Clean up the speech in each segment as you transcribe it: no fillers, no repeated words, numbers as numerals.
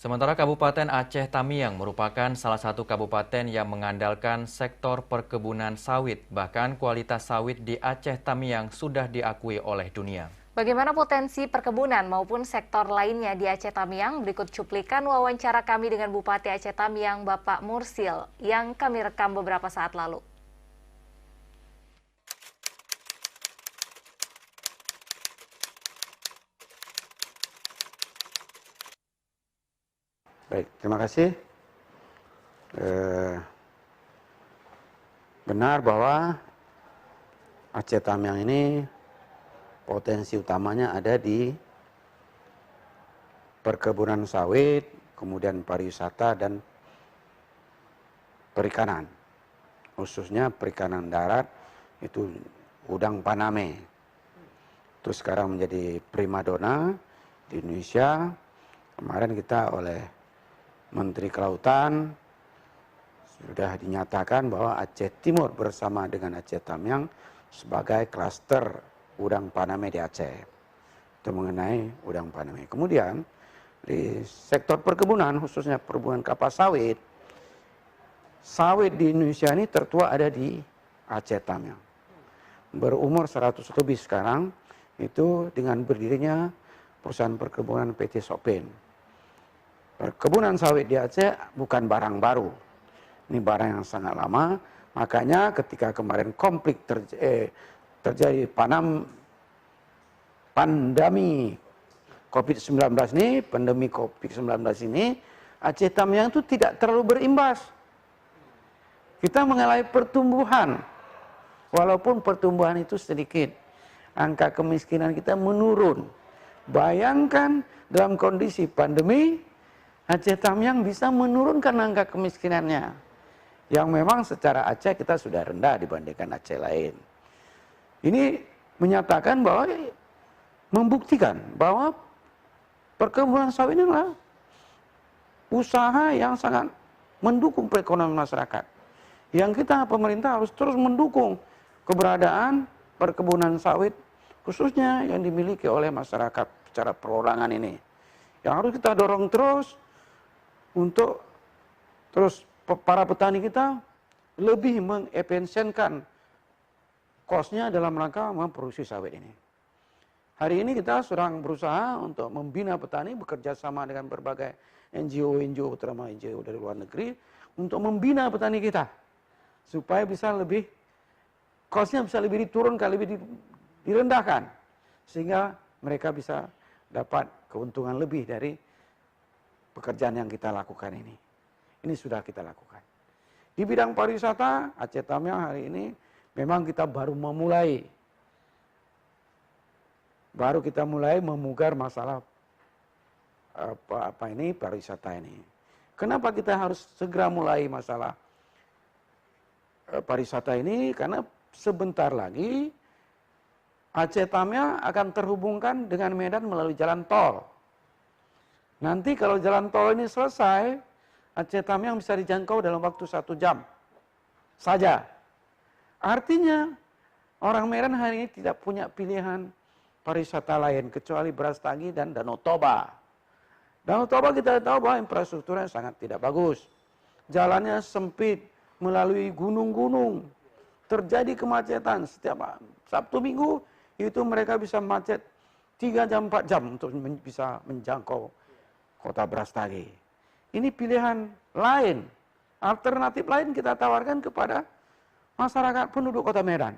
Sementara Kabupaten Aceh Tamiang merupakan salah satu kabupaten yang mengandalkan sektor perkebunan sawit. Bahkan kualitas sawit di Aceh Tamiang sudah diakui oleh dunia. Bagaimana potensi perkebunan maupun sektor lainnya di Aceh Tamiang? Berikut cuplikan wawancara kami dengan Bupati Aceh Tamiang, Bapak Mursil, yang kami rekam beberapa saat lalu. Baik, terima kasih. Benar bahwa Aceh Tamiang ini potensi utamanya ada di perkebunan sawit, kemudian pariwisata dan perikanan. Khususnya perikanan darat itu udang Paname. Itu sekarang menjadi primadona di Indonesia. Kemarin kita oleh Menteri Kelautan sudah dinyatakan bahwa Aceh Timur bersama dengan Aceh Tamiang sebagai klaster udang Paname di Aceh. Itu mengenai udang Paname. Kemudian di sektor perkebunan, khususnya perkebunan kelapa sawit, sawit di Indonesia ini tertua ada di Aceh Tamiang. Berumur 100 lebih sekarang, itu dengan berdirinya perusahaan perkebunan PT Sopin. Perkebunan sawit di Aceh bukan barang baru. Ini barang yang sangat lama. Makanya ketika kemarin konflik terjadi pandemi COVID-19 ini, Aceh Tamiang itu tidak terlalu berimbas. Kita mengalami pertumbuhan. Walaupun pertumbuhan itu sedikit. Angka kemiskinan kita menurun. Bayangkan dalam kondisi pandemi, Aceh Tamiang bisa menurunkan angka kemiskinannya. Yang memang secara Aceh kita sudah rendah dibandingkan Aceh lain. Ini menyatakan bahwa, membuktikan bahwa perkebunan sawit ini adalah usaha yang sangat mendukung perekonomian masyarakat. Yang kita pemerintah harus terus mendukung keberadaan perkebunan sawit khususnya yang dimiliki oleh masyarakat secara perorangan ini. Yang harus kita dorong terus untuk terus para petani kita lebih mengefisienkan kosnya dalam rangka memproduksi sawit ini. Hari ini kita sedang berusaha untuk membina petani bekerja sama dengan berbagai NGO, terutama NGO dari luar negeri, untuk membina petani kita supaya bisa lebih kosnya bisa lebih diturunkan, lebih direndahkan, sehingga mereka bisa dapat keuntungan lebih dari pekerjaan yang kita lakukan ini. Ini sudah kita lakukan. Di bidang pariwisata, Aceh Tamiang hari ini memang kita baru memulai. Baru kita mulai memugar masalah pariwisata ini. Kenapa kita harus segera mulai masalah pariwisata ini? Karena sebentar lagi Aceh Tamiang akan terhubungkan dengan Medan melalui jalan tol. Nanti kalau jalan tol ini selesai, Aceh Tamiang bisa dijangkau dalam waktu 1 jam saja. Artinya orang Medan hari ini tidak punya pilihan pariwisata lain kecuali Brastagi dan Danau Toba. Danau Toba kita tahu bahwa infrastrukturnya sangat tidak bagus. Jalannya sempit, melalui gunung-gunung. Terjadi kemacetan setiap Sabtu Minggu, itu mereka bisa macet 3 jam 4 jam untuk bisa menjangkau kota Brastagi. Ini pilihan lain, alternatif lain kita tawarkan kepada masyarakat penduduk kota Medan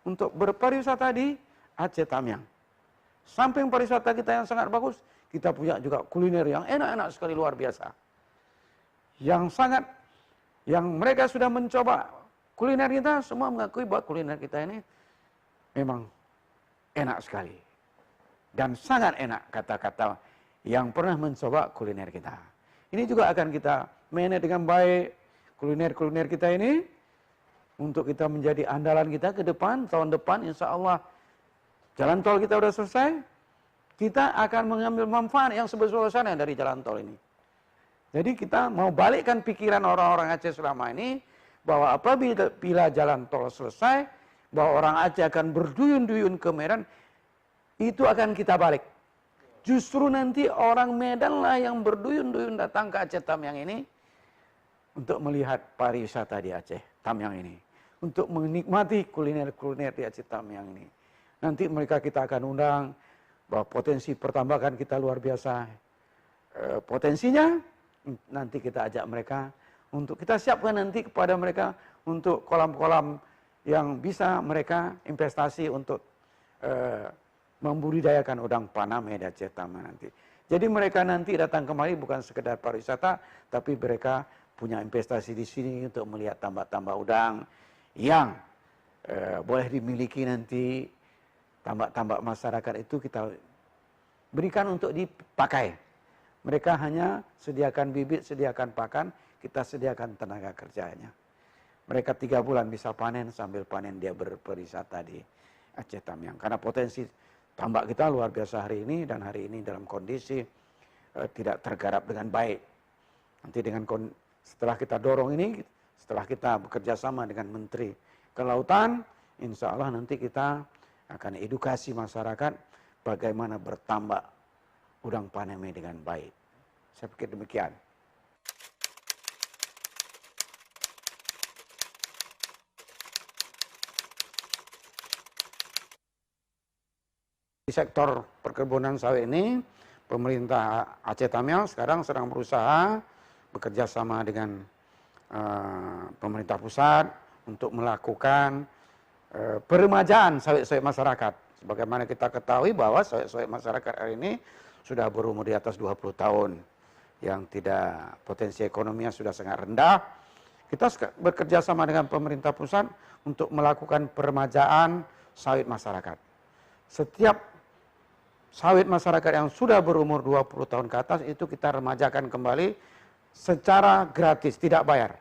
untuk berpariwisata di Aceh Tamiang. Samping pariwisata kita yang sangat bagus, kita punya juga kuliner yang enak-enak sekali, luar biasa. Yang mereka sudah mencoba kuliner kita, semua mengakui bahwa kuliner kita ini memang enak sekali. Dan sangat enak kata-kata yang pernah mencoba kuliner kita. Ini juga akan kita manage dengan baik kuliner-kuliner kita ini untuk kita menjadi andalan kita ke depan. Tahun depan insya Allah jalan tol kita sudah selesai, kita akan mengambil manfaat yang sebesar-besarnya dari jalan tol ini. Jadi kita mau balikkan pikiran orang-orang Aceh selama ini bahwa apabila jalan tol selesai, bahwa orang Aceh akan berduyun-duyun ke Medan, itu akan kita balik. Justru nanti orang Medan lah yang berduyun-duyun datang ke Aceh Tamiang ini untuk melihat pariwisata di Aceh Tamiang ini. Untuk menikmati kuliner-kuliner di Aceh Tamiang ini. Nanti mereka kita akan undang bahwa potensi pertambakan kita luar biasa. Potensinya nanti kita ajak mereka untuk kita siapkan nanti kepada mereka untuk kolam-kolam yang bisa mereka investasi untuk membudidayakan udang faname di Aceh Tamiang nanti. Jadi mereka nanti datang kemari bukan sekedar pariwisata, tapi mereka punya investasi di sini untuk melihat tambak-tambak udang yang boleh dimiliki nanti. Tambak-tambak masyarakat itu kita berikan untuk dipakai. Mereka hanya sediakan bibit, sediakan pakan, kita sediakan tenaga kerjanya. Mereka 3 bulan bisa panen, sambil panen dia berwisata di Aceh Tamiang. Karena potensi tambak kita luar biasa hari ini, dan hari ini dalam kondisi tidak tergarap dengan baik. Nanti setelah kita dorong ini, setelah kita bekerja sama dengan Menteri Kelautan, insya Allah nanti kita akan edukasi masyarakat bagaimana bertambak udang faname dengan baik. Saya pikir demikian. Di sektor perkebunan sawit ini, pemerintah Aceh Tamiang sekarang sedang berusaha bekerja sama dengan pemerintah pusat untuk melakukan peremajaan sawit-sawit masyarakat. Sebagaimana kita ketahui bahwa sawit-sawit masyarakat hari ini sudah berumur di atas 20 tahun. Yang tidak potensi ekonominya sudah sangat rendah. Kita bekerja sama dengan pemerintah pusat untuk melakukan peremajaan sawit masyarakat. Setiap sawit masyarakat yang sudah berumur 20 tahun ke atas itu kita remajakan kembali secara gratis, tidak bayar.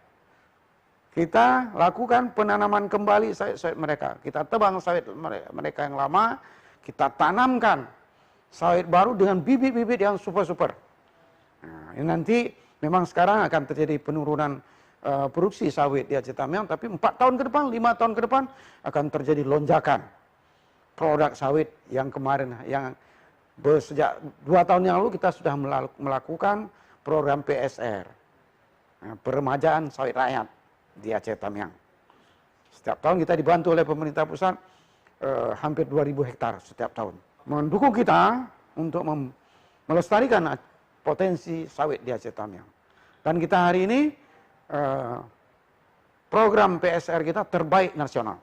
Kita lakukan penanaman kembali sawit-sawit mereka. Kita tebang sawit mereka yang lama, kita tanamkan sawit baru dengan bibit-bibit yang super-super. Nah, ini nanti memang sekarang akan terjadi penurunan produksi sawit di Aceh Tamiang, tapi 4 tahun ke depan, 5 tahun ke depan akan terjadi lonjakan produk sawit yang kemarin, yang sejak 2 tahun yang lalu kita sudah melakukan program PSR, peremajaan sawit rakyat di Aceh Tamiang. Setiap tahun kita dibantu oleh pemerintah pusat hampir 2.000 hektar setiap tahun. Mendukung kita untuk melestarikan potensi sawit di Aceh Tamiang. Dan kita hari ini program PSR kita terbaik nasional.